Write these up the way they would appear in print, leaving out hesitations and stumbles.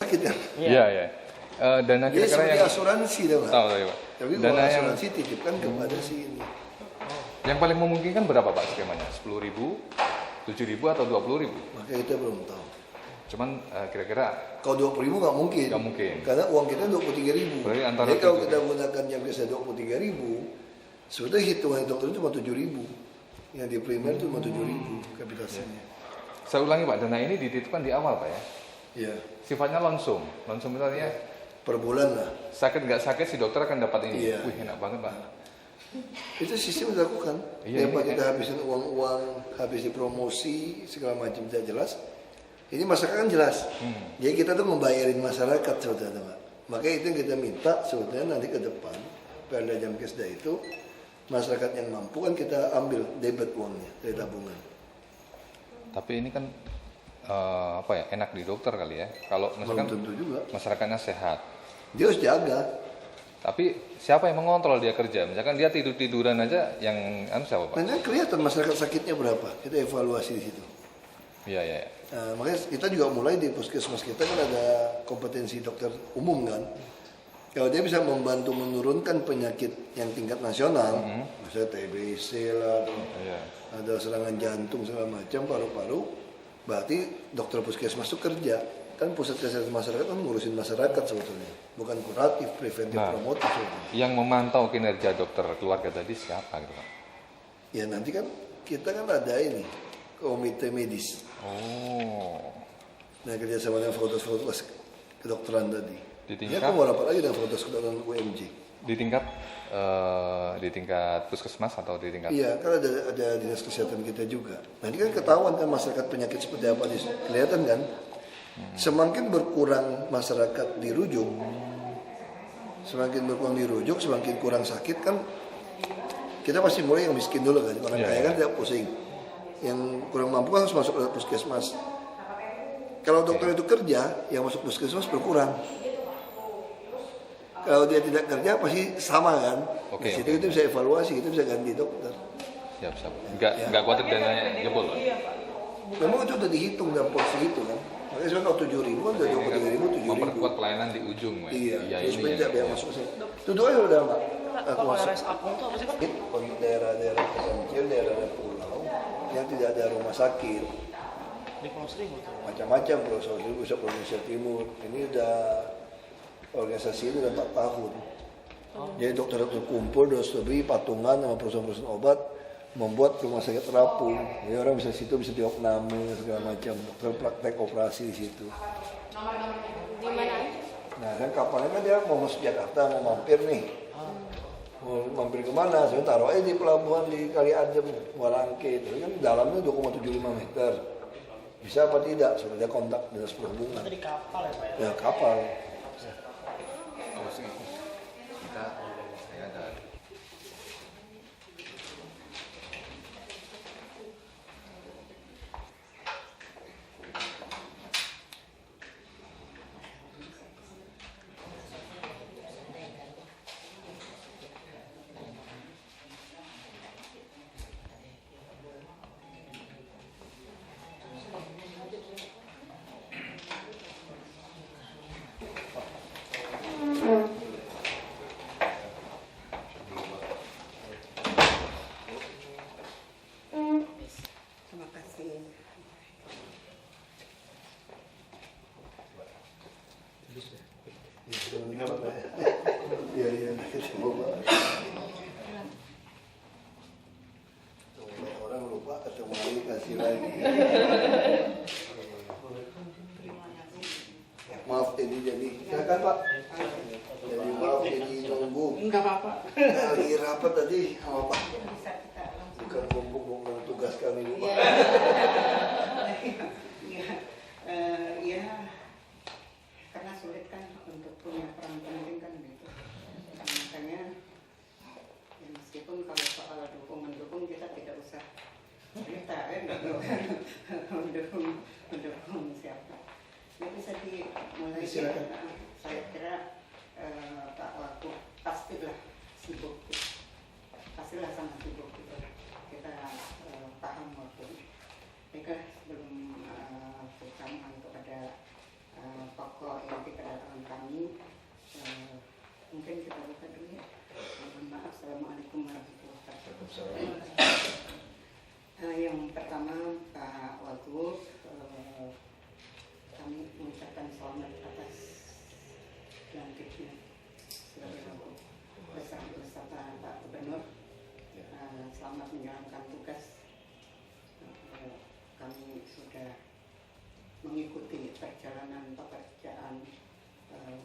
sakit kan. Iya, iya. Dana Jadi kira-kira seperti yang asuransi dah Pak. tahu ya, Pak. Tapi Dana kalau yang asuransi titipkan kepada si ini. yang paling memungkinkan berapa Pak skemanya? 10.000, 7.000 atau 20.000? Maka kita belum tahu. Cuman kira-kira Kalau 20.000 nggak mungkin. nggak mungkin. Karena uang kita 23.000. Berarti antara Jadi kalau 7.000. kita gunakan yang biasa 23.000, sebetulnya hitungan dokter itu cuma 7.000. Yang di primer itu cuma 7.000 kapitasinya. Saya ulangi Pak, dana ini dititipkan di awal Pak ya. Iya. Sifatnya langsung. Langsung itu artinya Per bulan lah. sakit nggak sakit si dokter akan dapat ini. Iya. Wih enak banget Pak. Itu sistem dilakukan. Iya, Daripada ini kita habisin uang-uang, habis di promosi segala macam tidak jelas. Ini masyarakat kan jelas. Jadi kita tuh membayarin masyarakat sebetulnya Pak. Makanya itu yang kita minta sebetulnya nanti ke depan Perda Jamkesda itu masyarakat yang mampu kan kita ambil debit uangnya dari tabungan. Tapi ini kan apa ya, enak di dokter kali ya. Kalau Belum misalkan tentu juga. masyarakatnya sehat. Dia harus jaga. Tapi siapa yang mengontrol dia kerja? Misalkan dia tiduran aja, yang siapa Pak? Nah, kan kelihatan masyarakat sakitnya berapa. Kita evaluasi di situ. Iya, iya. Nah, makanya kita juga mulai di puskesmas kita kan ada kompetensi dokter umum kan. Kalau dia bisa membantu menurunkan penyakit yang tingkat nasional, misalnya TBC lah, atau Iya. ada serangan jantung segala macam, paru-paru, berarti dokter puskesmas itu kerja. Kan pusat kesehatan masyarakat kan ngurusin masyarakat sebetulnya, bukan kuratif, preventif, Nah. promotif sebetulnya. Yang memantau kinerja dokter keluarga tadi siapa gitu Pak? Ya nanti kan kita kan ada ini komite medis. Oh. Nah kerjasama dengan fakultas kedokteran tadi. Di Ya tingkat- aku mau rapat lagi dengan fakultas kedokteran UMJ. Di tingkat puskesmas atau di tingkat? Iya, kan ada dinas kesehatan kita juga. Nah ini kan ketahuan kan masyarakat penyakit seperti apa, kelihatan kan? Semakin berkurang masyarakat dirujuk, semakin berkurang dirujuk, semakin kurang sakit kan. Kita pasti mulai yang miskin dulu kan, orang kaya kan tidak pusing. Yang kurang mampu kan harus masuk ke puskesmas. Kalau dokter itu kerja, yang masuk puskesmas berkurang. Kalau dia tidak kerja pasti sama kan. Oke, Di situ itu bisa evaluasi, itu bisa ganti dokter. Siap, siap. Nggak khawatir dananya jebol Pak? Memang itu udah dihitung dalam porsi itu kan. Makanya sekarang kalau 7.000 kan udah 23.000, 7.000. Memperkuat pelayanan di ujung Pak. Iya, terus ini penjak ya. biar masuk ke sini. Itu doa ya udah Mbak. Aku masuk. RS Apung itu apa sih Pak? Untuk daerah-daerah terpencil, daerah pulau yang tidak ada rumah sakit. Di Pulau Seribu tuh. Macam-macam Pulau Seribu, bisa Indonesia Timur. Ini udah organisasi itu udah 4 tahun. Jadi dokter-dokter kumpul, dosen patungan sama perusahaan-perusahaan obat membuat rumah sakit terapung. Jadi orang bisa situ bisa diopname segala macam. Dokter praktek operasi di situ. Di mana? Nah kan kapalnya kan dia mau masuk Jakarta, mau mampir nih. Mau mampir kemana? Saya taruh aja di pelabuhan di Kali Adem, Warangke itu kan dalamnya 2,75 meter. Bisa apa tidak? Sudah ada kontak dinas perhubungan. Itu di kapal ya Pak ya? Ya kapal. Saya ada. Terima kasih. Iya iya. Orang lupa ketemu lagi kasih lagi. Maaf jadi silakan Pak. Jadi maaf jadi nunggu. Enggak apa-apa. Lagi rapat tadi sama Pak. Bisa kita langsung. Bukan ngomong tugas kami Bu Pak. Ya, karena sulit kan untuk punya peran penting kan gitu. Makanya ya meskipun kalau soal mendukung kita tidak usah cerita gitu. mendukung siapa. Ini bisa dimulai. Silakan. Saya kira Pak Waku pastilah sibuk, pastilah sangat sibuk gitu. Kita paham waktu. Mereka sebelum bersamaan kepada pokok inti Yang pertama Pak Wagub, kami mengucapkan selamat atas lantiknya sebagai Wagub beserta Pak Gubernur. Selamat menjalankan tugas. Kami sudah mengikuti perjalanan pekerjaan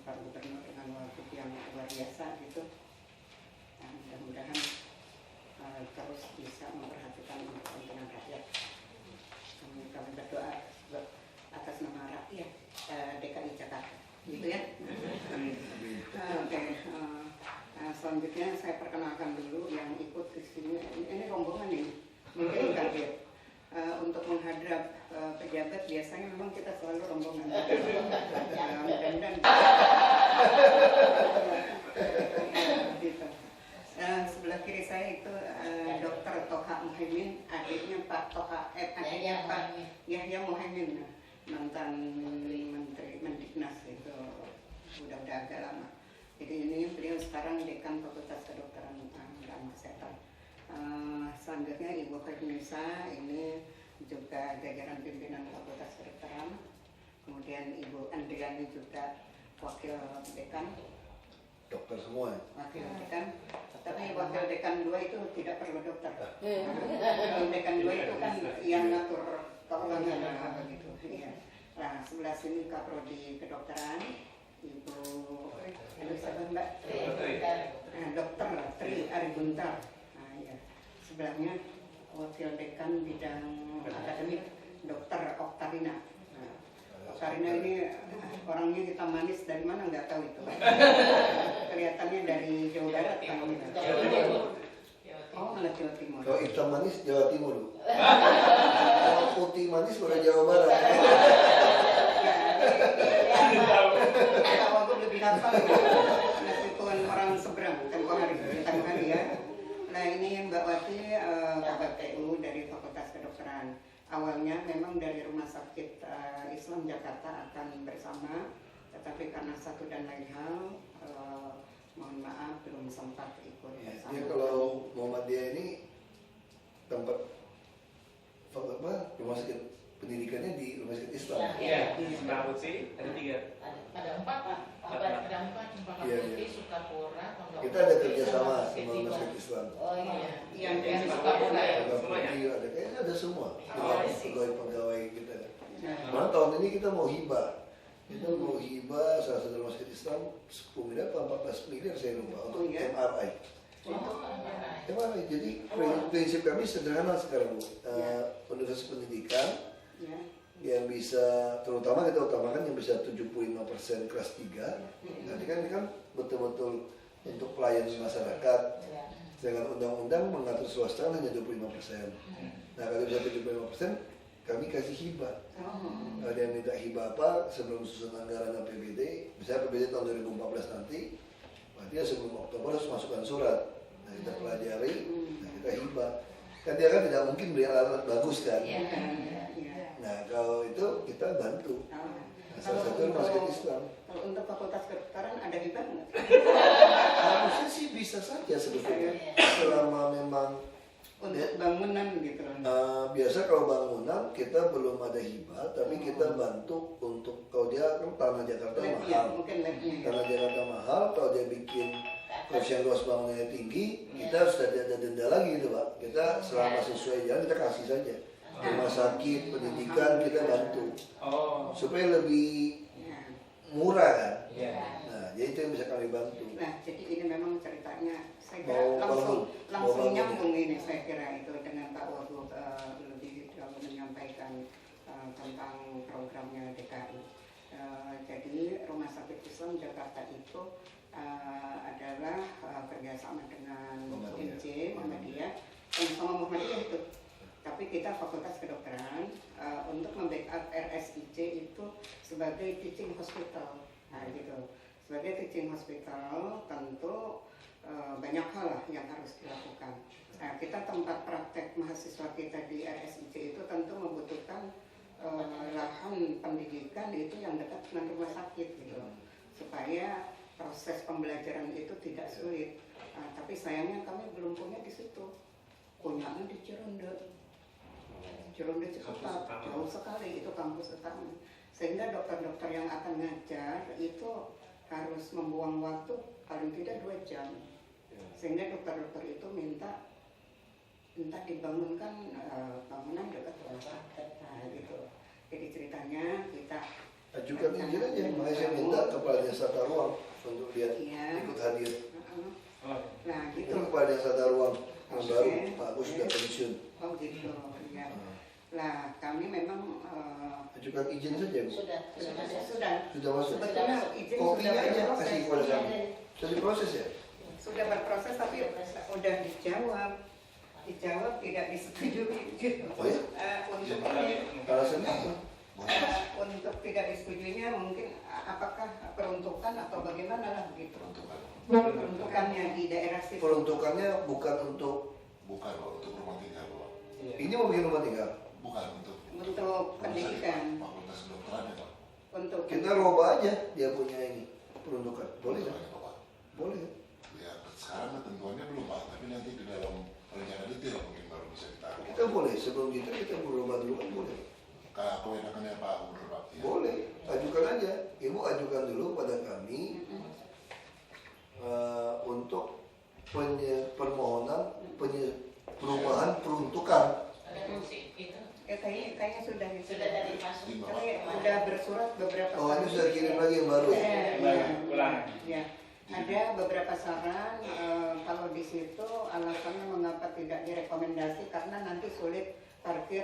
Pak Gubernur dengan Wagub yang luar biasa gitu. Mudah-mudahan terus bisa memperhatikan kepentingan rakyat. Kami berdoa atas nama rakyat DKI Jakarta, gitu ya. Oke. Selanjutnya saya perkenalkan dulu yang ikut ke sini. Ini rombongan ini, mungkin kaget. Untuk menghadap pejabat biasanya memang kita selalu rombongan. Mudah-mudahan. Gitu. Sebelah kiri saya itu Dr. Toha Muhaimin, adiknya Pak Yahya Muhaimin, mantan Menteri Mendiknas itu udah agak lama. Jadi ini beliau sekarang dekan Fakultas Kedokteran dan Kesehatan. Selanjutnya Ibu Khairunisa, ini juga jajaran pimpinan Fakultas Kedokteran. Kemudian Ibu Andriani juga wakil dekan. Dokter semua. Wakil dekan. Tapi wakil dekan 2 itu tidak perlu dokter. Wakil dekan 2 itu kan yang ngatur keuangan begitu. Iya. Nah, sebelah sini Kaprodi Kedokteran, Ibu siapa Mbak? Dokter Tri Aribuntar. Nah, ya. Sebelahnya wakil dekan bidang akademik Dokter Oktarina. Nah, Oktarina ini orangnya hitam manis dari mana nggak tahu itu. Kelihatannya dari Jawa Barat kan? Oh, malah Jawa Timur. Kalau hitam manis Jawa Timur. Kalau putih manis udah Jawa Barat. Kalau aku lebih hafal, meskipun orang seberang tempoh hari ya. Nah ini Mbak Wati, KPPU dari Fakultas Kedokteran. Awalnya memang dari Rumah Sakit Islam Jakarta akan bersama, tetapi karena satu dan lain hal, mohon maaf belum sempat ikut bersama. Ya, kalau Muhammadiyah ini tempat rumah sakit pendidikannya di Rumah Sakit Islam. Iya, Merah Putih ada 3. Ada 4 Pak. Ada 4 Cempaka Iya, Putih, iya. Sukapura, Pondok Kita ada Putih, kerjasama Sakit sama Rumah Jiwa. Sakit Islam. Oh iya. Yang Yang Sukapura ya. Ada putih, ada kayaknya ada semua. Pegawai-pegawai kita. Nah, Malah tahun ini kita mau hibah. Kita mau hibah salah satu rumah sakit Islam 10 miliar atau 14 miliar saya lupa untuk iya. MRI. MRI. Jadi prinsip kami sederhana sekarang Bu. Universitas pendidikan ya. yang bisa, terutama kita utamakan yang bisa 75% kelas 3. Nanti kan ini kan betul-betul untuk pelayanan masyarakat. Dengan undang-undang mengatur swasta hanya 25%. Nah kalau bisa 75%, kami kasih hibah. Ada yang minta hibah apa sebelum susun anggaran APBD, misalnya APBD tahun 2014 nanti, berarti ya sebelum Oktober harus masukkan surat. Nah kita pelajari, nah kita hibah. Kan dia kan tidak mungkin beli alat bagus kan. Nah kalau itu kita bantu. Nah, salah satu rumah sakit Islam. Kalau untuk Fakultas Kedokteran ada hibah nggak? Harusnya sih bisa saja sebetulnya, selama memang Untuk bangunan gitu. biasa kalau bangunan kita belum ada hibah, tapi kita bantu untuk kalau dia kan tanah Jakarta Lab mahal. ya, mungkin labnya. Tanah Jakarta mahal, kalau dia bikin koefisien luas bangunannya tinggi, kita sudah tidak ada denda lagi gitu Pak. Kita selama sesuai jalan kita kasih saja. Rumah sakit, pendidikan kita bantu supaya lebih Ya. murah kan. Iya. Nah, jadi itu yang bisa kami bantu. Nah, jadi ini memang ceritanya saya kira Mau langsung bangun. nyambung ini saya kira itu dengan Pak Wagub lebih dahulu menyampaikan tentang programnya DKI. Jadi Rumah Sakit Islam Jakarta itu adalah kerjasama dengan Muhammadiyah, sama Muhammadiyah itu. Tapi kita Fakultas Kedokteran untuk membackup RSIC itu sebagai teaching hospital, nah gitu. Sebagai teaching hospital tentu banyak hal lah yang harus dilakukan. Nah, kita tempat praktek mahasiswa kita di RSIC itu tentu membutuhkan lahan pendidikan itu yang dekat dengan rumah sakit gitu, supaya proses pembelajaran itu tidak sulit. Tapi sayangnya kami belum punya di situ. punyanya di Cirende. Cirende Cikupa, jauh sekali itu kampus utama. Sehingga dokter-dokter yang akan ngajar itu harus membuang waktu paling tidak 2 jam. Sehingga dokter-dokter itu minta dibangunkan bangunan dekat rumah sakit, nah, gitu. Jadi ceritanya kita Ajukan izin aja, makanya saya minta kepala desa Taruang untuk lihat Iya. ikut hadir. Nah Itu gitu. kepala desa Taruang yang baru, Oke. Pak Agus sudah pensiun. Oh gitu, ya. Nah kami memang Ajukan izin saja, Bu. Sudah. Sudah masuk. sebetulnya izin Kopinya sudah aja berproses. kasih kepada kami. Sudah diproses ya? Sudah berproses tapi udah dijawab tidak disetujui gitu. Oh ya? Untuk ini Alasannya apa? untuk tidak disetujuinya mungkin apakah peruntukan atau bagaimana lah gitu. Peruntukannya di daerah situ. Peruntukannya bukan untuk, Bukan Pak, untuk rumah tinggal Pak. ini mau bikin rumah tinggal. Bukan untuk Untuk pendidikan, fakultas kedokteran ya Pak. untuk Kita roba aja dia punya ini peruntukan. Boleh kan? Ketentuannya, Pak. Boleh. Ya sekarang ketentuannya belum Pak, tapi nanti di dalam rencana detail mungkin baru bisa ditaruh. Kita boleh, sebelum itu kita berubah dulu kan boleh. Kewenangannya Pak Gubernur Pak. Ya. Boleh, ajukan aja. Ibu ajukan dulu pada kami untuk permohonan perubahan peruntukan. Ada fungsi itu. kayaknya sudah Sudah dari masuk. Kami sudah bersurat beberapa Oh, ini kali. sudah kirim lagi yang baru ya? Ulang. Ya. Ada beberapa saran kalau di situ alasannya mengapa tidak direkomendasi karena nanti sulit parkir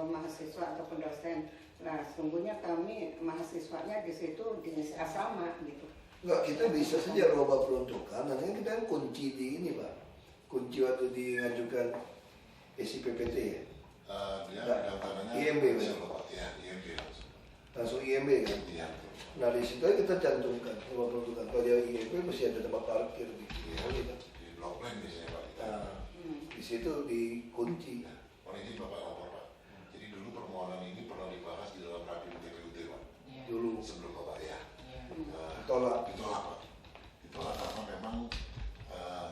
mahasiswa ataupun dosen. Nah, sungguhnya kami mahasiswanya di situ di asrama gitu. Enggak, kita bisa saja roba peruntukan. Nanti kan kita kan kunci di ini, Pak. Kunci waktu diajukan SIPPT ya. Dia Nah, daftarannya IMB, siapa Pak? Ya IMB langsung. Langsung IMB kan. Iya betul. Nah, di situ aja kita cantumkan roba peruntukan. Kalau dia IMB mesti ada tempat parkir di sini kan. Di blok plan biasanya Pak. Nah, di situ dikunci. Ya. Mohon izin Bapak lapor Pak. Jadi dulu permohonan ini pernah dibahas di dalam rapim TPUT Pak. Iya. Dulu Sebelum Bapak ya. Iya. tolak. Ditolak Pak. Ditolak karena memang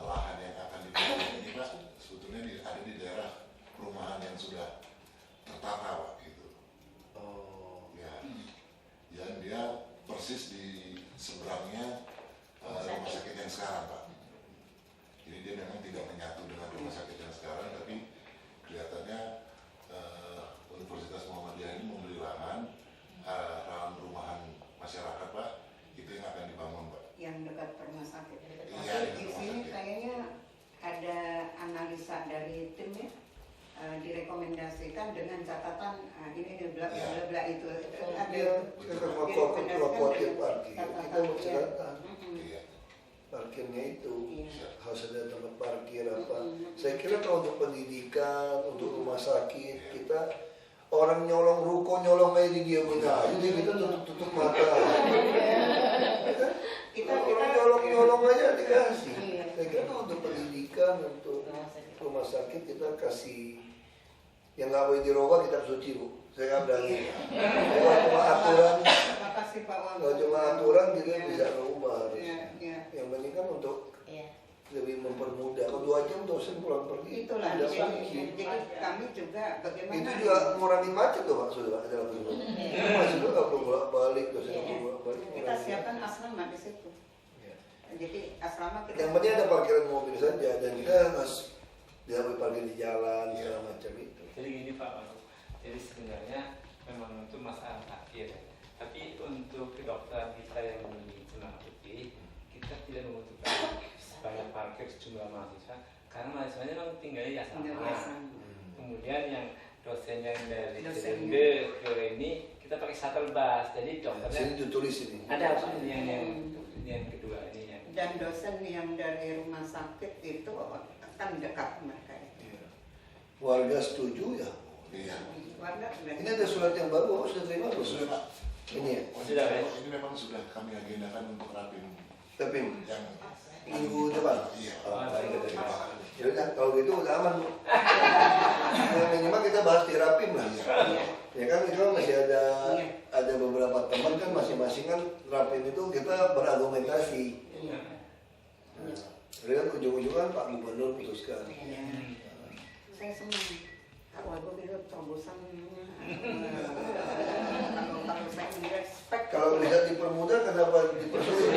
lahan yang akan dibangun ini Pak sebetulnya ada di daerah perumahan yang sudah tertata Pak gitu. Oh. Ya. Dan dia persis di seberangnya rumah sakit yang sekarang Pak. Jadi dia memang tidak menyatu dengan rumah sakit yang sekarang, tapi kelihatannya Universitas Muhammadiyah ini membeli lahan perumahan masyarakat Pak, itu yang akan dibangun Pak. Yang dekat rumah sakit. Iya, Tapi dekat di rumah sini sakit. kayaknya ada analisa dari tim ya, direkomendasikan dengan catatan ini bla bla bla bla itu ada Kita kan khawatir parkir. Kita mau catatan Iya. parkirnya itu. Iya. Harus ada tempat parkir apa. Saya kira kalau untuk pendidikan, untuk rumah sakit, kita orang nyolong ruko, nyolong aja di dia punya. Jadi kita tutup mata. Kita Orang nyolong aja dikasih. Iya. Saya kira kalau untuk pendidikan, untuk rumah sakit kita kasih yang nggak boleh dirubah kitab suci Bu. Saya nggak berani. Kalau cuma aturan, Terima kasih Pak Wan. kalau cuma aturan kita bisa rubah. harus. Iya, iya. Yang penting kan untuk Iya. lebih mempermudah. Kalau 2 jam dosen pulang pergi. Itulah Tidak jadi mungkin. kami juga bagaimana Itu juga mengurangi macet loh Pak Sudah dalam rumah. Mahasiswa nggak perlu bolak balik, dosen nggak perlu bolak balik. kita siapkan asrama di situ. Jadi asrama kita Yang penting ada parkiran mobil saja dan kita harus tidak boleh parkir di jalan segala macam itu. Jadi gini Pak Wagub, jadi sebenarnya memang itu masalah parkir ya. Tapi untuk kedokteran kita yang di Cemara Putih, kita tidak membutuhkan banyak parkir sejumlah mahasiswa karena mahasiswanya memang tinggal di tinggal di asrama. asrama. Kemudian yang dosen yang dari Dosennya. Cilende ke ini kita pakai shuttle bus. Jadi Sini dokternya ditulis ini. ada apa yang kedua ini yang Dan dosen yang dari rumah sakit itu kan dekat mereka itu. Iya. Warga setuju ya. Iya. Warga sudah. Ini ada surat yang baru, oh, sudah terima belum? Sudah Pak. Ini ya. Sudah, ya? Ini memang sudah kami agendakan untuk rapim Tapi yang minggu depan. iya. Oh, baik, ya udah, kalau gitu udah aman Bu. Ya, minimal kita bahas di rapim lah. Ya kan itu masih ada beberapa teman kan masing-masing kan rapim itu kita berargumentasi. Iya. Nah, jadi kan ujung-ujung kan Pak Gubernur putuskan. Iya. saya senang. Kalau aku itu terobosan. Kalau saya respect. Kalau bisa dipermudah, kenapa dipersulit?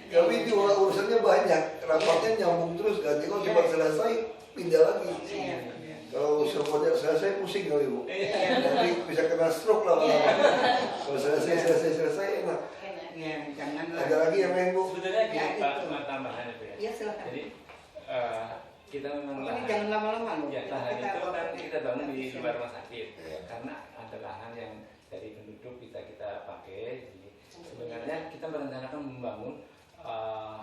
Kami di urusannya banyak, rapatnya nyambung terus kan. Jadi kalau cepat selesai, pindah lagi. Kalau semuanya selesai, pusing kali Bu. Nanti bisa kena stroke lama-lama. Kalau selesai enak. Ya, jangan Ada lagi yang lain Bu? Sebetulnya Ya, gini Pak, itu. tambahan itu ya. Iya silakan. Jadi kita memang Ini jangan lama-lama loh. Ya, lahan itu kan kita bangun di sini. luar rumah sakit Iya. karena ada lahan yang dari penduduk bisa kita pakai. Jadi, sebenarnya kita merencanakan membangun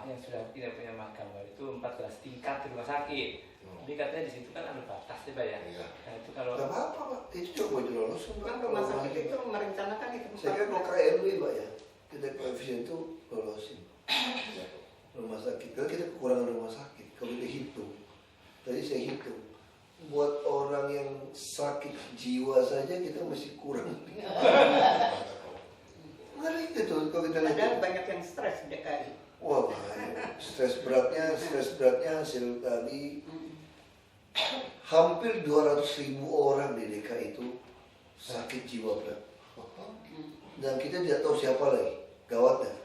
yang sudah tidak punya mahkamah itu 14 tingkat di rumah sakit. Jadi katanya di situ kan ada batas ya Pak ya. Iya. Nah itu kalau Gak apa-apa Pak, itu coba lolos. Kan rumah sakit itu merencanakan itu. Saya kan mau KLB Pak ya, kita koefisien itu lolosin. Rumah sakit, kalau kita kekurangan rumah sakit, kalau kita hitung, tadi saya hitung, buat orang yang sakit jiwa saja kita masih kurang. Ngeri gitu kalau kita lihat. Padahal banyak yang stres di DKI. Wah, bahaya. Stres beratnya hasil tadi hampir 200.000 orang di DKI itu sakit jiwa berat. Dan kita tidak tahu siapa lagi, gawatnya.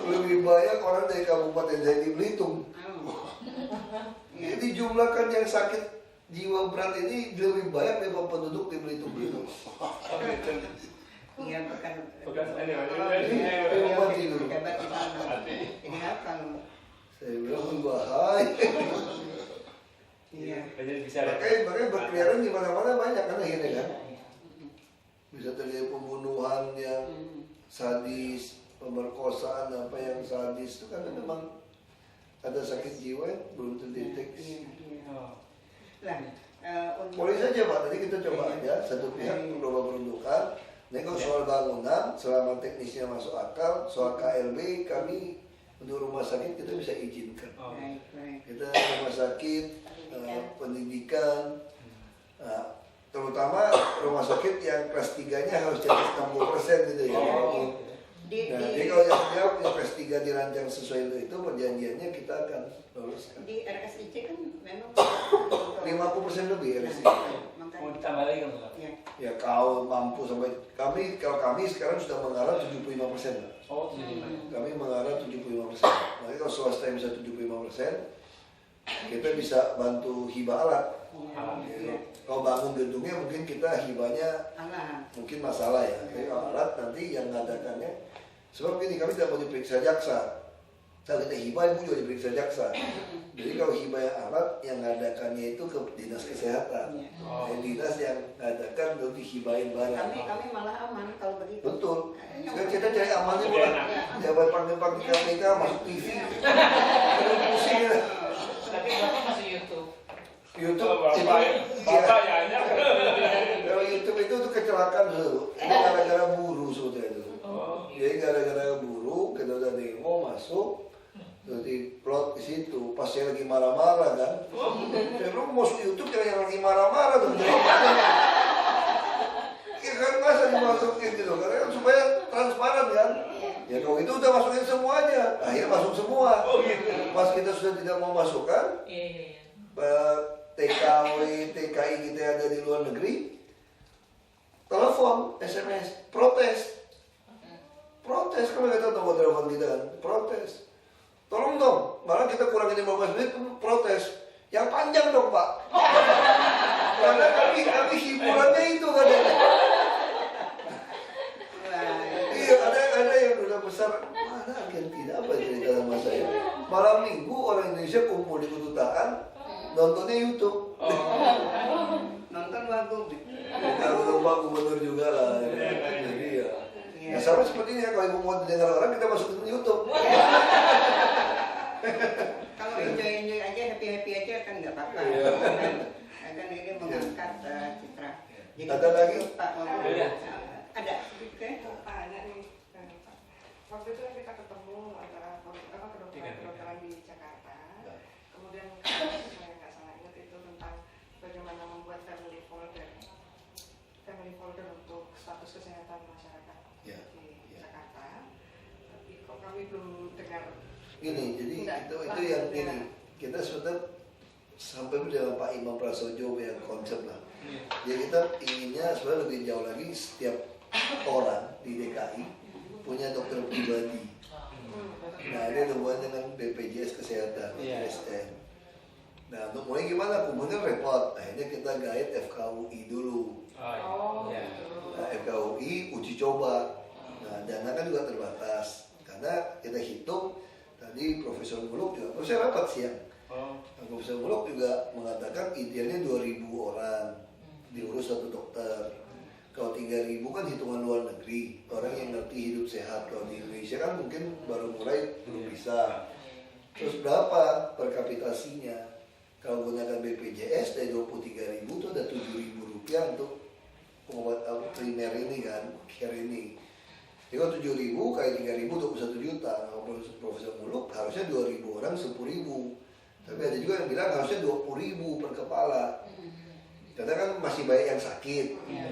Lebih banyak orang dari Kabupaten saya di Belitung. Jadi jumlahkan yang sakit jiwa berat ini lebih banyak daripada penduduk di Belitung. Iya, bukan. ini Mati dulu. Hebat di sana. Ini apa? Saya bilang bahaya. Iya. jadi bisa Makanya berkeliaran di mana-mana banyak kan akhirnya kan. Bisa terjadi pembunuhan yang sadis, pemerkosaan apa yang sadis itu karena memang ada sakit jiwa yang belum terdeteksi. Lah, Boleh saja Pak, tadi kita coba aja satu pihak mencoba peruntukan. Nah kalau soal bangunan, selama teknisnya masuk akal, soal KLB kami untuk rumah sakit kita bisa izinkan. baik, baik. Kita rumah sakit, pendidikan, terutama rumah sakit yang kelas 3-nya harus di atas 60% gitu ya. Nah, jadi kalau yang punya kelas 3 dirancang sesuai itu perjanjiannya kita akan loloskan. Di RSIC kan memang 50% lebih RSI. mau ditambah lagi kan Pak? Ya. Ya kalau mampu sampai kalau kami sekarang sudah mengarah 75%. Pak. Oh jadi Kami mengarah 75%. Nanti kalau swasta yang bisa 75%, kita bisa bantu hibah alat. Iya. Kalau bangun gedungnya mungkin kita hibahnya Alah. mungkin masalah ya. Tapi kalau alat nanti yang ngadakannya, sebab ini kami tidak mau diperiksa jaksa. Kalau kita hibah ibu juga diperiksa jaksa. Jadi kalau hibah yang alat yang ngadakannya itu ke dinas kesehatan. Iya. Dinas yang ngadakan untuk dihibahin barang. Kami malah aman kalau begitu. Betul. Sekarang kita cari amannya pula. Jangan panggil-panggil KPK masuk TV. Pusing ya. Tapi Bapak masuk YouTube. YouTube Bapak ya hanya kalau YouTube itu tuh kecelakaan dulu. Itu gara-gara buru sebetulnya dulu. Jadi gara-gara buru kita udah demo masuk. Terus diplot di situ. Pas saya lagi marah-marah kan. Saya bilang masuk YouTube jangan yang lagi marah-marah tuh. Ya kan masa dimasukin gitu. Karena kan supaya transparan kan. Ya kalau itu udah masukin semuanya. Akhirnya masuk semua. Pas kita sudah tidak mau masukkan. Iya. TKW, TKI kita yang ada di luar negeri, telepon, SMS, protes. Protes, kamu nggak tahu telepon kita kan, protes. Tolong dong, malah kita kurangin 15 menit, protes. Yang panjang dong Pak. Karena kami hiburannya itu katanya. Iya, ada yang udah besar, mana Argentina apa cerita sama saya. Malam minggu orang Indonesia kumpul di kedutaan, nontonnya YouTube. Nonton Wagub. Kalau lomba gubernur juga lah. Jadi ya. Ya sama seperti ini ya, kalau ibu mau dengar orang kita masukin YouTube. Kalau enjoy aja, happy aja kan nggak apa-apa. Iya. Kan ini mengangkat citra. Jadi Ada lagi? Pak Wagub. Ada. Ada. Oke. Ada nih, Pak. Waktu itu kan kita ketemu antara kedokteran di Jakarta. Kemudian kalau saya nggak salah ingat itu tentang bagaimana membuat family folder untuk status kesehatan masyarakat Ya, di ya. Jakarta. Tapi kok kami belum dengar. Gini, jadi Enggak, itu Pak. yang ini kita sudah sampai dengan Pak Imam Prasojo yang konsep lah. Ya kita inginnya sebenarnya lebih jauh lagi, setiap orang di DKI punya dokter pribadi. Nah ini hubungan dengan BPJS Kesehatan, BPSN. Nah untuk mulai gimana? Kumpulnya repot. Akhirnya kita guide FKUI dulu. Nah, FKUI uji coba. Nah dana kan juga terbatas karena kita hitung tadi Profesor Muluk juga. Saya rapat siang. Nah, Profesor Muluk juga mengatakan idealnya 2.000 orang diurus satu dokter. Kalau 3.000 kan hitungan luar negeri, orang yang ngerti hidup sehat. Kalau di Indonesia kan mungkin baru mulai belum bisa. Terus berapa per kapitasinya? Kalau gunakan BPJS dari 23.000 itu ada 7.000 rupiah untuk obat primer ini kan, care ini. Jadi kalau 7.000 kali 3.000 21 juta. Kalau Profesor Muluk harusnya 2.000 orang 10.000. Tapi ada juga yang bilang harusnya 20.000 per kepala. Karena kan masih banyak yang sakit.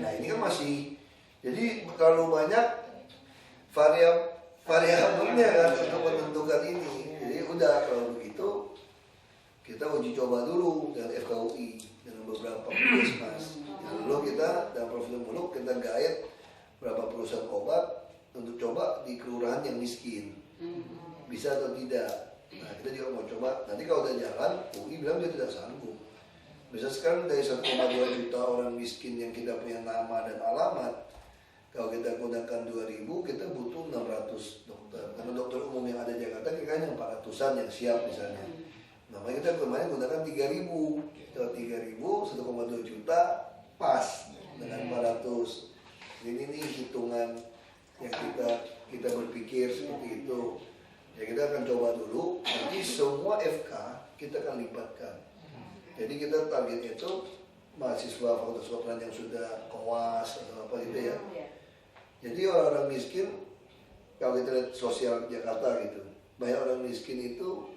Nah ini kan masih, jadi terlalu banyak variabelnya kan untuk menentukan ini. Jadi udah kalau begitu kita uji coba dulu dengan FKUI dengan beberapa puskesmas. Lalu kita dan Profesor Muluk kita guide beberapa perusahaan obat untuk coba di kelurahan yang miskin, bisa atau tidak. Nah kita juga mau coba. Nanti kalau udah jalan, UI bilang dia tidak sanggup. Bisa sekarang dari 1,2 juta orang miskin yang kita punya nama dan alamat, kalau kita gunakan 2.000, kita butuh 600 dokter. Karena dokter umum yang ada di Jakarta kira-kira 400-an yang siap misalnya. Nah, kita kemarin gunakan 3.000. Kalau 3.000, 1,2 juta pas dengan 400. Ini hitungan yang kita berpikir seperti itu. Ya kita akan coba dulu. Nanti semua FK kita akan libatkan. Jadi kita targetnya itu mahasiswa fakultas kedokteran yang sudah koas atau apa gitu ya. Jadi orang-orang miskin, kalau kita lihat sosial Jakarta gitu, banyak orang miskin itu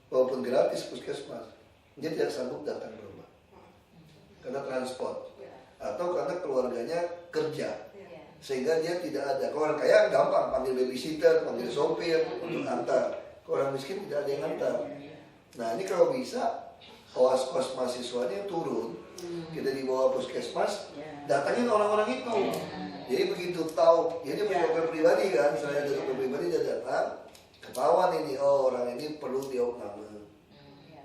walaupun gratis puskesmas, dia tidak sanggup datang ke rumah karena transport atau karena keluarganya kerja, sehingga dia tidak ada. Kalau orang kaya gampang panggil babysitter, panggil sopir untuk antar. Kalau orang miskin tidak ada yang antar. Nah ini kalau bisa kos mahasiswanya turun, kita dibawa puskesmas, datangin orang-orang itu. Jadi begitu tahu, jadi punya dokter pribadi kan, saya ada dokter pribadi dia datang, ketahuan ini, oh orang ini perlu diopname,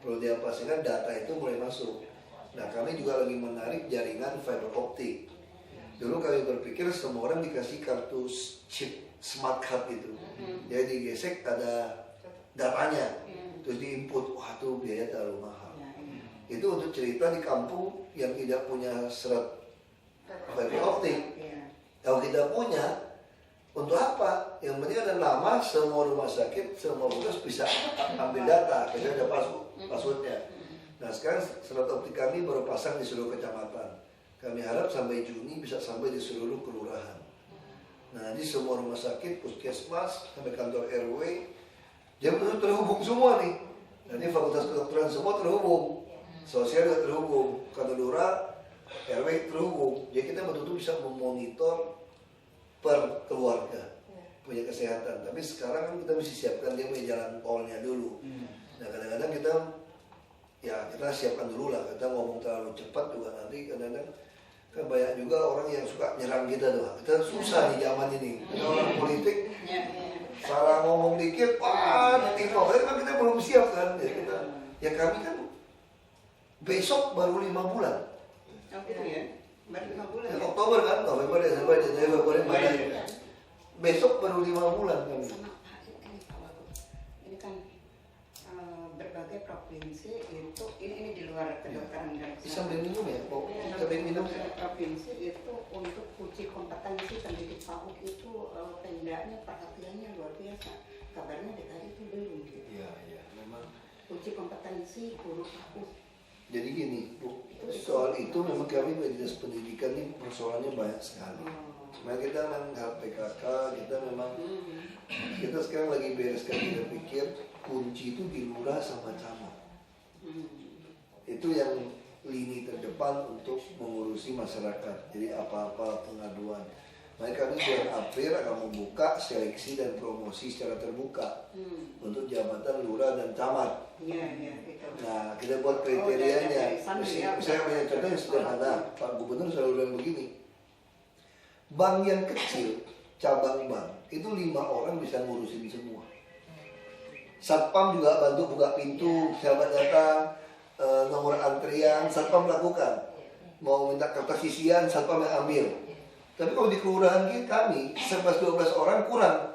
perlu diapa, sehingga data itu mulai masuk. Nah kami juga lagi menarik jaringan fiber optik. Dulu kami berpikir semua orang dikasih kartu chip smart card itu, jadi digesek ada datanya, terus diinput, wah itu biaya terlalu mahal. Itu untuk cerita di kampung yang tidak punya serat fiber optik. Kalau kita punya, untuk apa? Yang penting ada nama, semua rumah sakit, semua puskesmas bisa ambil data, kita ada passwordnya. Nah sekarang serat optik kami baru pasang di seluruh kecamatan. Kami harap sampai Juni bisa sampai di seluruh kelurahan. Nah nanti semua rumah sakit, puskesmas, sampai kantor RW, dia betul terhubung semua nih. Nanti fakultas kedokteran semua terhubung. Sosial juga terhubung, kantor lurah, RW terhubung. Jadi kita betul-betul bisa memonitor per keluarga punya kesehatan. Tapi sekarang kan kita mesti siapkan dia punya jalan tolnya dulu. Nah kadang-kadang kita siapkan dulu lah. Kita ngomong terlalu cepat juga nanti kadang-kadang kan banyak juga orang yang suka nyerang kita tuh. Kita susah di zaman ini. Karena orang politik salah ngomong dikit, wah timpang. Kan kita belum siap kan. Ya kami kan besok baru 5 bulan. Oh gitu ya, baru 5 bulan. Oktober kan, November, Desember, Januari, Februari, besok baru 5 bulan kami. Sama Pak, ini kan berbagai provinsi itu ini di luar kedokteran dan Sambil minum ya, sambil minum. Provinsi itu untuk uji kompetensi pendidik PAUD itu tendanya perhatiannya luar biasa. Kabarnya DKI itu belum gitu. Iya, memang. Uji kompetensi guru PAUD. Jadi gini, Bu, soal itu memang kami Dinas Pendidikan ini persoalannya banyak sekali. Nah kita memang PKK, kita sekarang lagi bereskan, kita pikir kunci itu di lurah sama camat. Itu yang lini terdepan untuk mengurusi masyarakat. Jadi apa-apa pengaduan. Makanya kami bulan April akan membuka seleksi dan promosi secara terbuka untuk jabatan lurah dan camat. Iya, itu. Nah, kita buat kriterianya. dari sana ya. Saya punya contoh yang sederhana. Pak Gubernur selalu bilang begini. Bank yang kecil, cabang bank, itu 5 orang bisa ngurusin semua. Satpam juga bantu buka pintu, sahabat datang, nomor antrian, Satpam lakukan. Mau minta kertas isian, Satpam yang ambil. Tapi kalau di kelurahan kami, 11-12 orang kurang.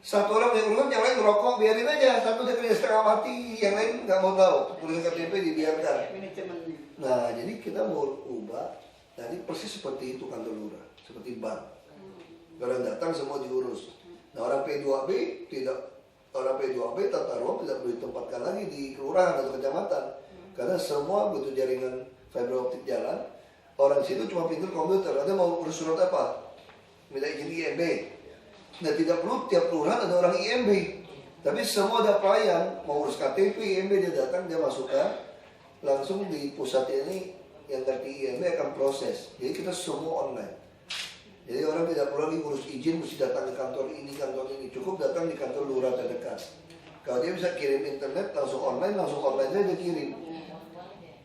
Satu orang yang urut, yang lain ngerokok, biarin aja. Satu dia kerja setengah mati, yang lain nggak mau tahu. Tulisan KTP dibiarkan. Manajemennya. Nah, jadi kita mau ubah. Jadi persis seperti itu kantor lurah, seperti bank. Orang datang semua diurus. Nah, orang P2B tata ruang tidak perlu ditempatkan lagi di kelurahan atau kecamatan. Karena semua butuh jaringan fiber optik jalan. Orang situ cuma pintu komputer. Ada mau urus surat apa? Minta izin IMB. Nah, tidak perlu tiap kelurahan ada orang IMB. Tapi semua ada pelayan. Mau urus KTP, IMB dia datang, dia masukkan. Langsung di pusat ini yang ngerti IMB akan proses. Jadi kita semua online. Jadi orang tidak perlu lagi ngurus izin, mesti datang ke kantor ini. Cukup datang di kantor lurah terdekat. Kalau dia bisa kirim internet, langsung online saja dia kirim.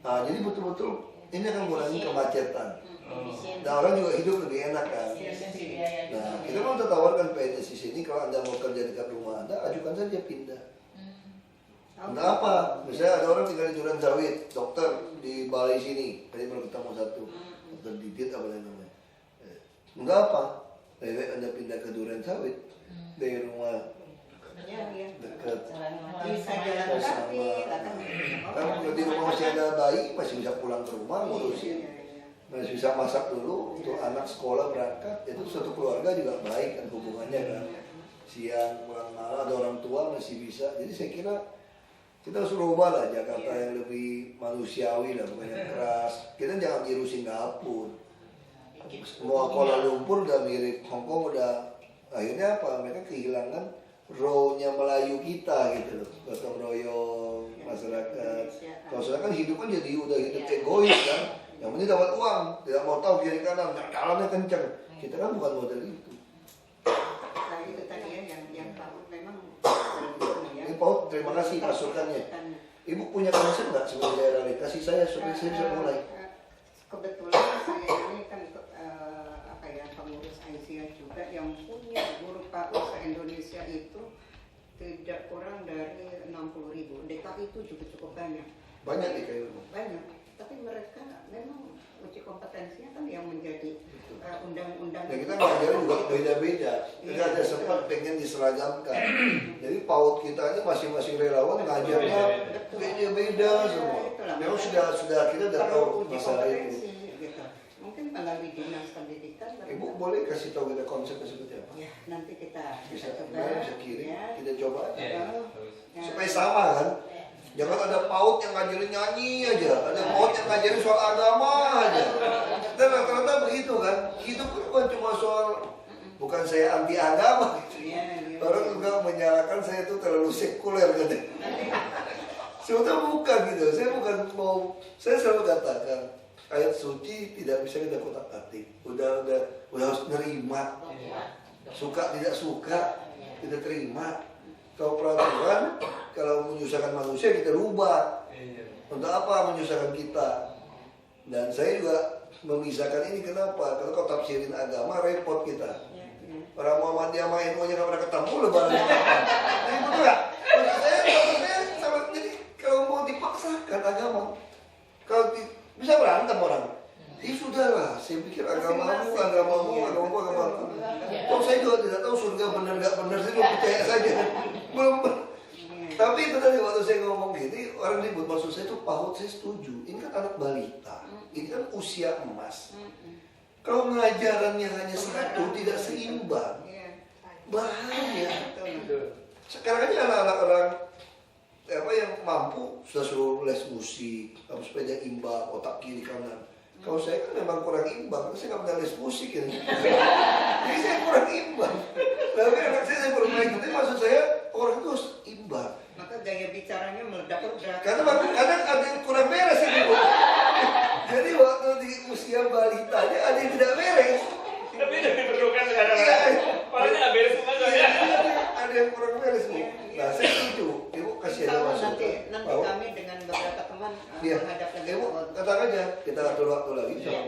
Nah, jadi betul-betul ini akan mengurangi kemacetan. Nah, orang juga hidup lebih enak kan. Nah, kita mau tawarkan PNS di sini, kalau Anda mau kerja dekat rumah Anda, ajukan saja pindah. Nah, apa? Misalnya ada orang tinggal di Duren Sawit, dokter di balai sini, tadi baru ketemu satu, dokter Didit apa namanya. Enggak apa, lebih Anda pindah ke Duren Sawit dari rumah dekat. Bisa jalan kaki, Kan di rumah masih ada bayi, masih bisa pulang ke rumah ngurusin, masih bisa masak dulu untuk anak sekolah berangkat. Itu satu keluarga juga baik kan hubungannya kan. Siang pulang malam ada orang tua masih bisa. Jadi saya kira kita harus rubah lah Jakarta yang lebih manusiawi lah, bukan yang keras. Kita jangan tiru Singapura. Semua Kuala Lumpur udah mirip Hongkong, udah akhirnya apa? Mereka kehilangan raw-nya Melayu kita gitu loh, gotong royong masyarakat. Kalau sekarang kan hidup kan jadi udah hidup egois kan. Yang penting dapat uang, tidak mau tahu kiri kanan, jalannya kencang. Kita kan bukan model itu. Nah, itu tadi ya yang PAUD memang. Ini PAUD, terima kasih masukannya. Ibu punya konsep nggak sebagai daerah lain? Kasih saya supaya saya bisa mulai. Kebetulan saya ini kan pengurus ICA juga yang punya guru PAUD se-Indonesia itu tidak kurang dari 60.000. DKI itu juga cukup banyak. Banyak nih kayak Banyak. Tapi mereka memang uji kompetensinya kan yang menjadi undang-undang. Ya kita ngajarin juga beda-beda. Kita ada sempat pengen diseragamkan. Jadi PAUD kita ini masing-masing relawan ngajarnya beda-beda semua. Memang sudah kita udah tahu masalah itu. Gitu. Mungkin melalui dinas pendidikan. Ibu boleh kasih tahu kita konsepnya seperti apa? Ya, nanti kita Bisa coba. bisa kirim, Ya. kita coba. Ya. Supaya sama kan. Jangan ada PAUD yang ngajarin nyanyi aja, ada PAUD yang ngajarin soal agama aja. Dan rata-rata begitu kan. Itu pun bukan cuma soal, bukan saya anti agama gitu. Orang juga menyalahkan saya itu terlalu sekuler gitu. Sebetulnya bukan gitu. Saya selalu katakan ayat suci tidak bisa kita kotak-atik. Udah harus nerima. Suka tidak suka kita terima. Kalau peraturan, kalau menyusahkan manusia kita rubah. Untuk apa menyusahkan kita? Dan saya juga memisahkan ini kenapa? Kalau kau tafsirin agama repot kita. Orang Muhammadiyah main NU-nya nggak pernah ketemu lebaran kapan? Jadi betul nggak? Maksud saya sama jadi kalau mau dipaksakan agama, kalau bisa berantem orang. Ya sudahlah, saya pikir agamamu. Kalau saya juga tidak tahu surga benar nggak benar, saya juga percaya saja. Belum. Tapi itu tadi waktu saya ngomong gini, orang ribut. Maksud saya itu PAUD saya setuju. Ini kan anak balita, ini kan usia emas. Kalau pengajarannya hanya satu, tidak seimbang, bahaya. Sekarang aja anak-anak orang yang mampu sudah suruh les musik, supaya dia imbang, otak kiri kanan. Kalau saya kan memang kurang imbang, saya nggak pernah les musik ya. Jadi saya kurang imbang. Tapi anak saya bermain gitu, maksud saya orang itu harus imbang. Maka gaya bicaranya meledak-ledak. Karena kadang ada yang kurang beres itu. Jadi waktu di usia balitanya ada yang tidak beres.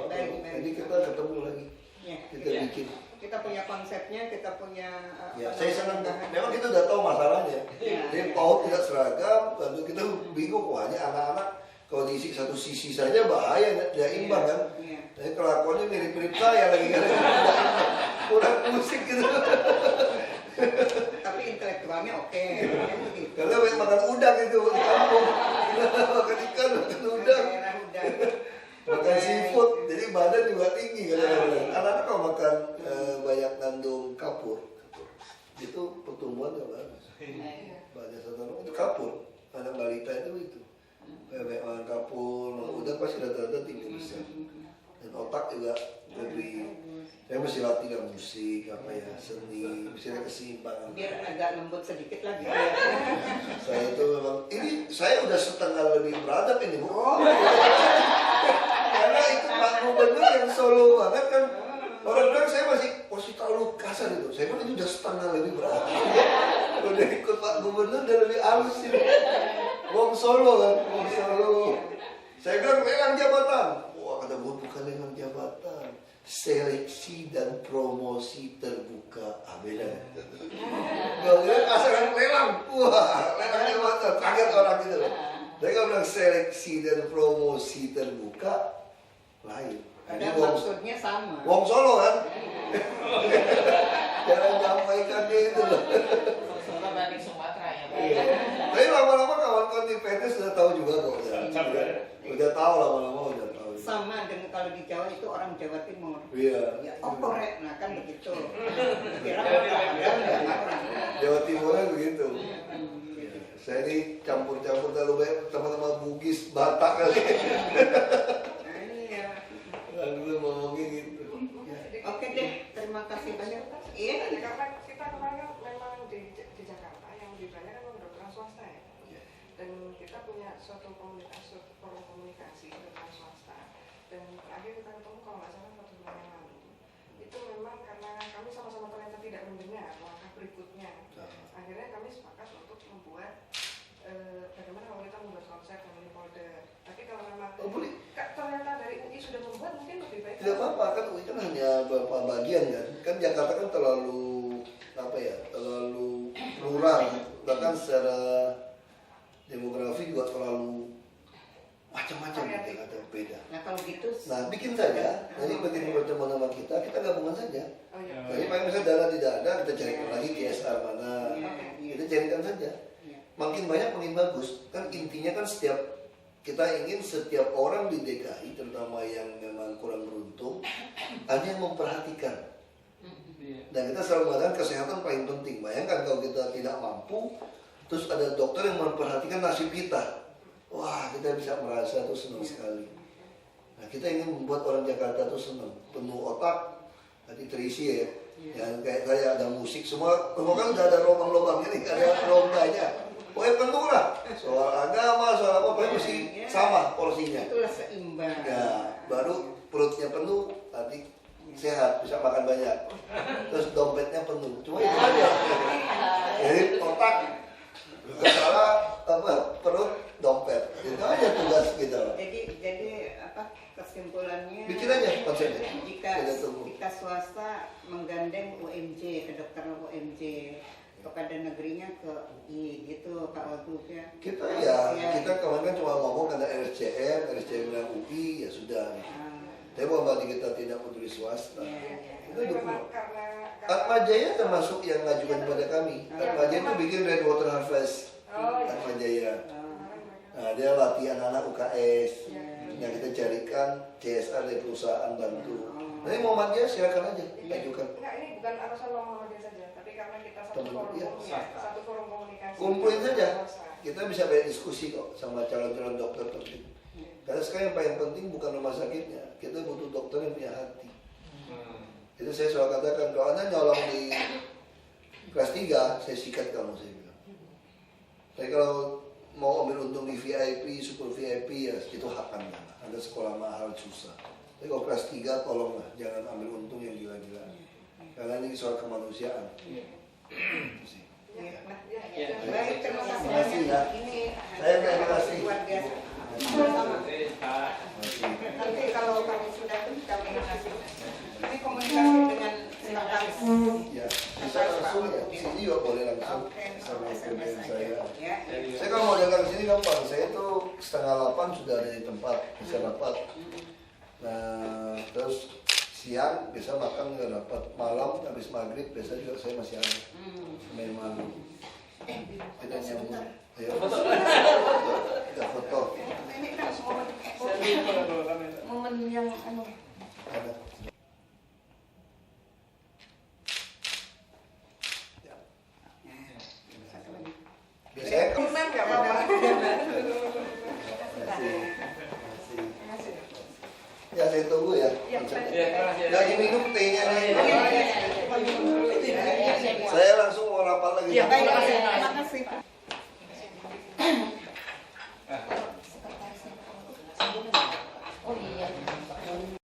Pak. Baik, baik. Jadi kita ketemu lagi, Ya. kita bikin. Kita punya konsepnya, kita punya Ya, saya senang. Memang kita udah tahu masalahnya. Jadi PAUD tidak seragam, lalu kita bingung, wah ini anak-anak kalau diisi satu sisi saja bahaya, tidak imbang kan. Iya. Jadi kelakuannya mirip-mirip saya lagi kan, kurang musik gitu. Tapi intelektualnya oke. Karena makan udang itu di kampung, makan ikan, makan udang, Daerah udang. makan seafood, jadi badan juga tinggi kadang-kadang. Anak-anak kalau makan banyak kandung kapur, itu pertumbuhannya bagus. Banyak satu itu kapur, anak balita itu. Kayak makan kapur, makan udang pasti rata-rata tinggi besar. Dan otak juga lebih. Saya mesti latihan musik, apa ya, seni, mesti ada keseimbangan. Biar agak lembut sedikit lagi. Saya itu memang, ini saya udah setengah lebih beradab ini Bu. Karena itu Pak Gubernur yang solo banget kan. Orang bilang saya masih terlalu kasar itu. Saya bilang itu udah setengah lebih beradab. Udah ikut Pak Gubernur udah lebih halus ini. Wong Solo kan, Wong Solo. Saya bilang lelang jabatan. Wah kata Bu, bukan lelang jabatan, seleksi dan promosi terbuka. Beda. Gak kasar lelang. Wah, lelang jabatan. Kaget orang gitu loh. Mereka bilang seleksi dan promosi terbuka lain. Ada maksudnya sama. Wong Solo kan? Jangan nyampaikan itu loh. Solo banding Sumatera ya Pak. Tapi lama-lama kawan-kawan di PT sudah tahu juga kok. Udah tahu lama-lama udah tahu. Sama dengan kalau di Jawa itu orang Jawa Timur. Iya. Ya, korek, nah kan begitu. Kira orang. Jawa Timurnya begitu. Saya ini campur-campur terlalu banyak teman-teman Bugis, Batak kali. Iya. Lalu ngomongin gitu. Oke deh, terima kasih banyak. Iya. Ya, karena kita kemarin memang di Jakarta yang lebih banyak kan kedokteran swasta ya. Dan kita punya suatu forum komunikasi dengan swasta. Dan terakhir kita ketemu kalau nggak salah 1 bulan yang lalu. Itu memang karena kami sama-sama ternyata tidak mendengar langkah berikutnya. Akhirnya kami sepakat untuk membuat bagaimana kalau kita membuat konsep mengenai folder. Tapi kalau memang ternyata dari UI sudah membuat, mungkin lebih baik. Tidak apa-apa kan, UI kan hanya beberapa bagian kan. Kan Jakarta kan terlalu apa ya, terlalu plural. Bahkan secara demografi juga terlalu macam-macam gitu, ada beda. Nah kalau gitu. Nah bikin saja. Jadi begitu bertemu sama kita gabungan saja. Oh, iya. Jadi paling misalnya dana tidak ada, kita carikan lagi CSR mana. Kita carikan saja. Makin banyak makin bagus. Kan intinya kan kita ingin setiap orang di DKI, terutama yang memang kurang beruntung, ada yang memperhatikan. Dan kita selalu mengatakan kesehatan paling penting. Bayangkan kalau kita tidak mampu, terus ada dokter yang memperhatikan nasib kita. Wah, kita bisa merasa tuh senang sekali. Nah, kita ingin membuat orang Jakarta tuh senang, penuh otak, nanti terisi ya. Yang kayak ada musik, semua kan udah ada lubang-lubang ini, ada rombanya. Pokoknya penuh lah, soal agama, soal apa, pokoknya mesti sama porsinya. Itulah seimbang. Ya, baru perutnya penuh, nanti sehat, bisa makan banyak. Terus dompetnya penuh, cuma itu aja. Jadi otak, salah perut, dompet. Itu aja tugas kita. Jadi apa kesimpulannya? Bikin aja konsepnya. Jika swasta menggandeng UMJ, kedokteran UMJ, kepada negerinya ke UI gitu Pak Wagub ya. Kita kemarin kan cuma ngomong ada RSCM bilang UI ya sudah. Tapi bukan kita tidak peduli swasta. Itu dukung. Atma Jaya termasuk yang ngajukan kepada kami. Atma Jaya itu bikin Rainwater Harvest. Atma Jaya. Nah, dia latih anak-anak UKS. Yang kita carikan CSR dari perusahaan bantu. Nanti Muhammadiyah silakan aja ajukan. Enggak, ini bukan atasan Muhammadiyah saja, tapi karena kita satu forum komunikasi. Kumpulin saja. Kita bisa banyak diskusi kok sama calon-calon dokter penting. Karena sekarang yang paling penting bukan rumah sakitnya, kita butuh dokter yang punya hati. Itu saya selalu katakan, kalau Anda nyolong di kelas 3, saya sikat kamu, saya bilang. Tapi kalau mau ambil untung di VIP, super VIP, ya itu hak Anda. Anda sekolah mahal, susah. Tapi kalau kelas 3, tolonglah, jangan ambil untung yang gila-gila. Karena ini soal kemanusiaan. Baik, terima kasih banyak. Ini Saya terima kasih. luar biasa. Sama-sama. Nanti kalau kami sudah pun kami ini komunikasi dengan sekretaris. Ya, bisa langsung ya. Sini juga boleh langsung sama student saya. Ya. Saya kalau mau datang sini gampang. Saya tuh 7:30 sudah ada di tempat bisa rapat. Nah, terus siang bisa makan nggak dapat, malam habis maghrib biasa juga saya masih ada. Memang tidak nyambung. Ya. Tidak foto. Ini kan momen yang anu. Ada. Biasanya kan Tunan nggak apa-apa. ya saya tunggu ya. Lagi minum tehnya nih. Saya langsung mau rapat lagi. Terima kasih Pak.